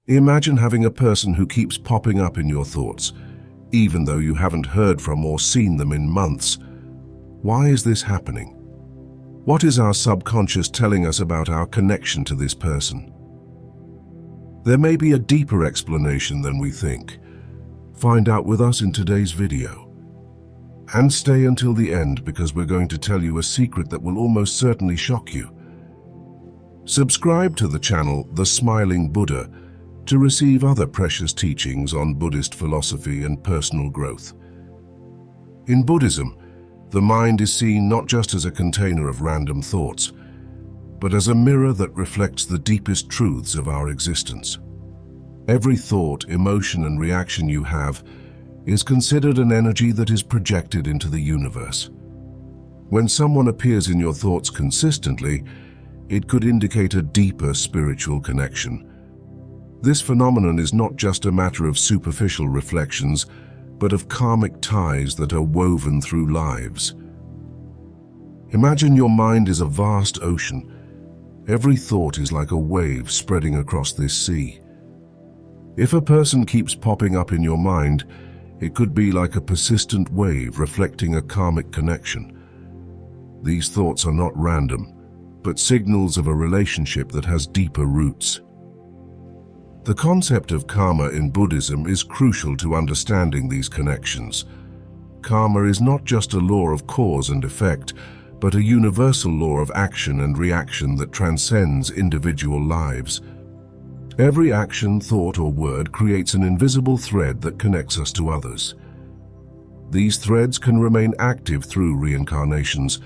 Imagine having a person who keeps popping up in your thoughts, even though you haven't heard from or seen them in months. Why is this happening? What is our subconscious telling us about our connection to this person? There may be a deeper explanation than we think. Find out with us in today's video. And stay until the end, because we're going to tell you a secret that will almost certainly shock you. Subscribe to the channel The Smiling Buddha to receive other precious teachings on Buddhist philosophy and personal growth. In Buddhism, the mind is seen not just as a container of random thoughts, but as a mirror that reflects the deepest truths of our existence. Every thought, emotion, and reaction you have is considered an energy that is projected into the universe. When someone appears in your thoughts consistently, it could indicate a deeper spiritual connection. This phenomenon is not just a matter of superficial reflections, but of karmic ties that are woven through lives. Imagine your mind is a vast ocean. Every thought is like a wave spreading across this sea. If a person keeps popping up in your mind, it could be like a persistent wave reflecting a karmic connection. These thoughts are not random, but signals of a relationship that has deeper roots. The concept of karma in Buddhism is crucial to understanding these connections. Karma is not just a law of cause and effect, but a universal law of action and reaction that transcends individual lives. Every action, thought, or word creates an invisible thread that connects us to others. These threads can remain active through reincarnations,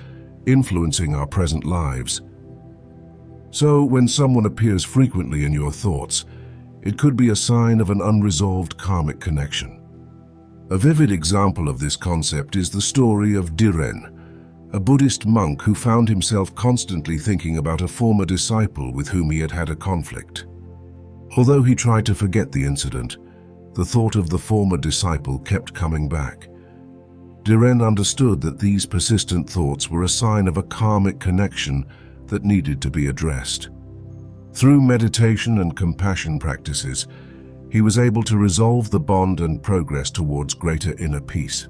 influencing our present lives. So, when someone appears frequently in your thoughts, it could be a sign of an unresolved karmic connection. A vivid example of this concept is the story of Dhiren, a Buddhist monk who found himself constantly thinking about a former disciple with whom he had had a conflict. Although he tried to forget the incident, the thought of the former disciple kept coming back. Dhiren understood that these persistent thoughts were a sign of a karmic connection that needed to be addressed. Through meditation and compassion practices, he was able to resolve the bond and progress towards greater inner peace.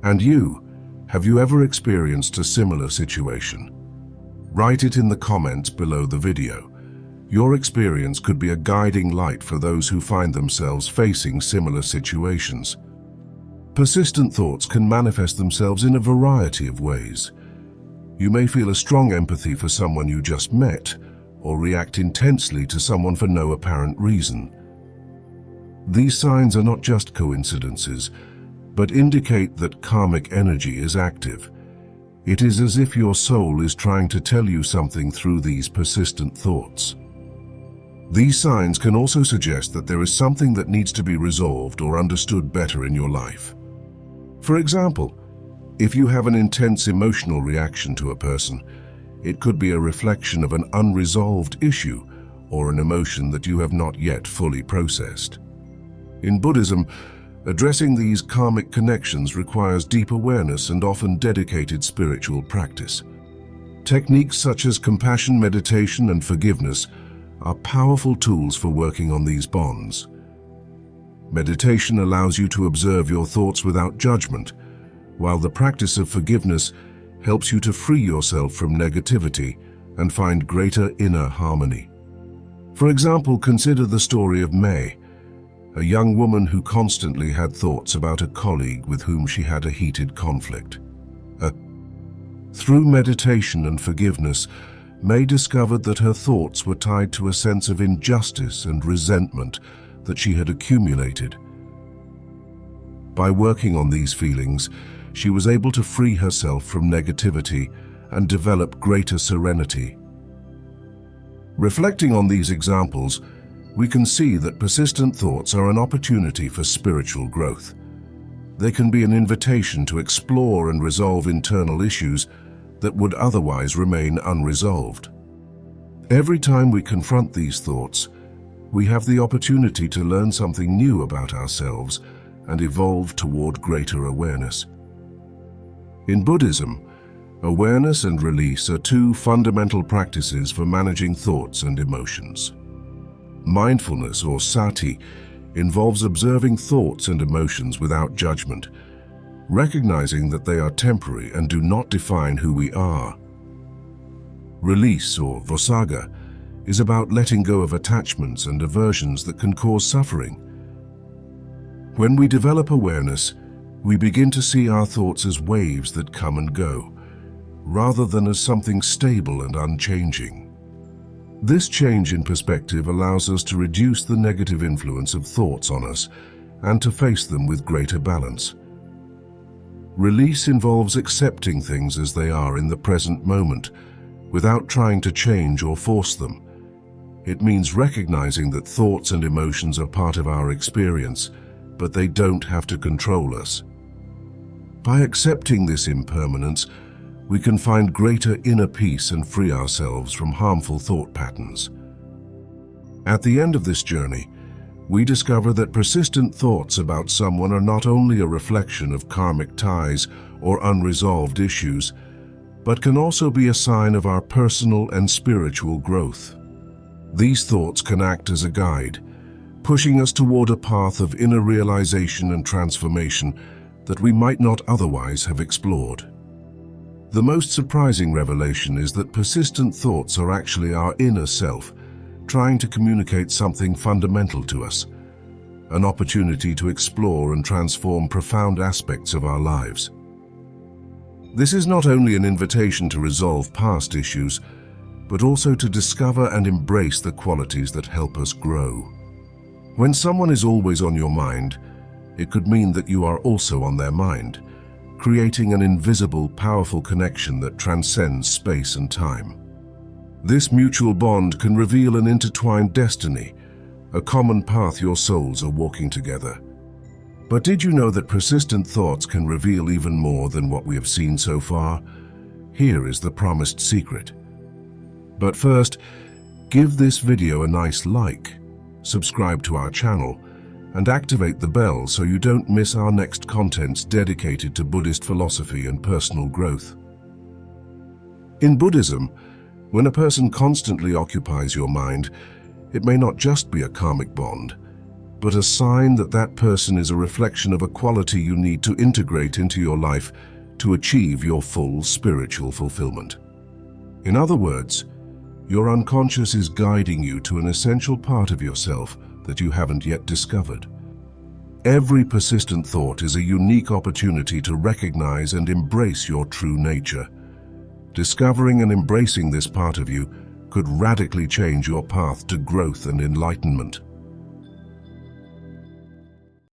And you, have you ever experienced a similar situation? Write it in the comments below the video. Your experience could be a guiding light for those who find themselves facing similar situations. Persistent thoughts can manifest themselves in a variety of ways. You may feel a strong empathy for someone you just met, or react intensely to someone for no apparent reason. These signs are not just coincidences, but indicate that karmic energy is active. It is as if your soul is trying to tell you something through these persistent thoughts. These signs can also suggest that there is something that needs to be resolved or understood better in your life. For example, if you have an intense emotional reaction to a person, it could be a reflection of an unresolved issue or an emotion that you have not yet fully processed. In Buddhism, addressing these karmic connections requires deep awareness and often dedicated spiritual practice. Techniques such as compassion, meditation, and forgiveness are powerful tools for working on these bonds. Meditation allows you to observe your thoughts without judgment, while the practice of forgiveness helps you to free yourself from negativity and find greater inner harmony. For example, consider the story of May, a young woman who constantly had thoughts about a colleague with whom she had a heated conflict. Through meditation and forgiveness, May discovered that her thoughts were tied to a sense of injustice and resentment that she had accumulated. By working on these feelings, she was able to free herself from negativity and develop greater serenity. Reflecting on these examples, we can see that persistent thoughts are an opportunity for spiritual growth. They can be an invitation to explore and resolve internal issues that would otherwise remain unresolved. Every time we confront these thoughts, we have the opportunity to learn something new about ourselves and evolve toward greater awareness. In Buddhism, awareness and release are two fundamental practices for managing thoughts and emotions. Mindfulness, or sati, involves observing thoughts and emotions without judgment, recognizing that they are temporary and do not define who we are. Release, or vosaga, is about letting go of attachments and aversions that can cause suffering. When we develop awareness, we begin to see our thoughts as waves that come and go, rather than as something stable and unchanging. This change in perspective allows us to reduce the negative influence of thoughts on us and to face them with greater balance. Release involves accepting things as they are in the present moment, without trying to change or force them. It means recognizing that thoughts and emotions are part of our experience, but they don't have to control us. By accepting this impermanence, we can find greater inner peace and free ourselves from harmful thought patterns. At the end of this journey, we discover that persistent thoughts about someone are not only a reflection of karmic ties or unresolved issues, but can also be a sign of our personal and spiritual growth. These thoughts can act as a guide, pushing us toward a path of inner realization and transformation that we might not otherwise have explored. The most surprising revelation is that persistent thoughts are actually our inner self, trying to communicate something fundamental to us, an opportunity to explore and transform profound aspects of our lives. This is not only an invitation to resolve past issues, but also to discover and embrace the qualities that help us grow. When someone is always on your mind, it could mean that you are also on their mind, creating an invisible, powerful connection that transcends space and time. This mutual bond can reveal an intertwined destiny, a common path your souls are walking together. But did you know that persistent thoughts can reveal even more than what we have seen so far? Here is the promised secret. But first, give this video a nice like, subscribe to our channel, and activate the bell so you don't miss our next contents dedicated to Buddhist philosophy and personal growth. In Buddhism, when a person constantly occupies your mind, it may not just be a karmic bond, but a sign that that person is a reflection of a quality you need to integrate into your life to achieve your full spiritual fulfillment. In other words, your unconscious is guiding you to an essential part of yourself that you haven't yet discovered. Every persistent thought is a unique opportunity to recognize and embrace your true nature. Discovering and embracing this part of you could radically change your path to growth and enlightenment.